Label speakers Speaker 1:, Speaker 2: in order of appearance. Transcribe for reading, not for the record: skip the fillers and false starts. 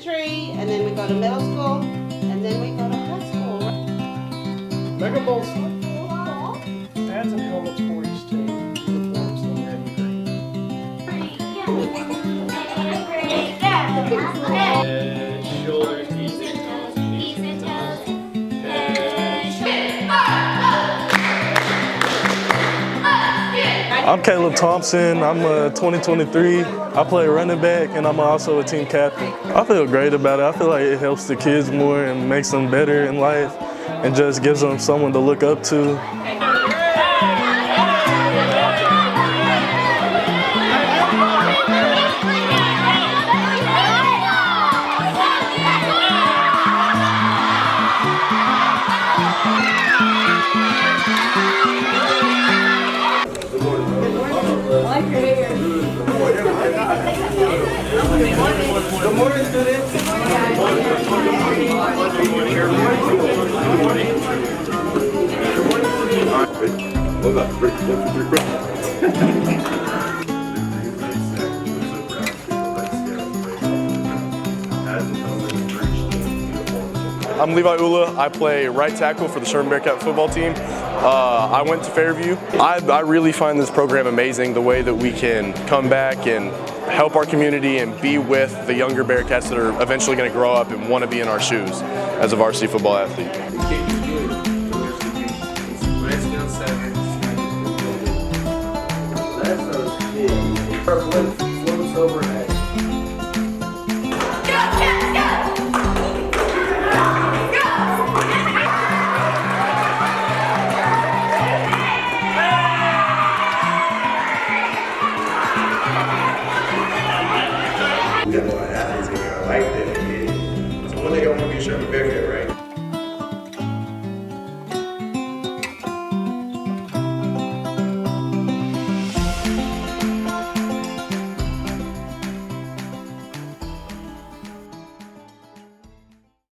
Speaker 1: elementary, and then we go to middle school, and then we go to high school.
Speaker 2: Mega Bowls adds and helmets for each team. Uniforms in red and green. Head, shoulders, knees and toes, knees and toes.
Speaker 3: I'm Caleb Thompson. I'm 2023. I play running back, and I'm also a team captain. I feel great about it. I feel like it helps the kids more and makes them better in life and just gives them someone to look up to.
Speaker 2: Good morning, students.
Speaker 4: I'm Levi Ula. I play right tackle for the Sherman Bearcat football team. I went to Fairview. I really find this program amazing, the way that we can come back and help our community and be with the younger Bearcats that are eventually going to grow up and want to be in our shoes as a varsity football athlete.
Speaker 2: Floats over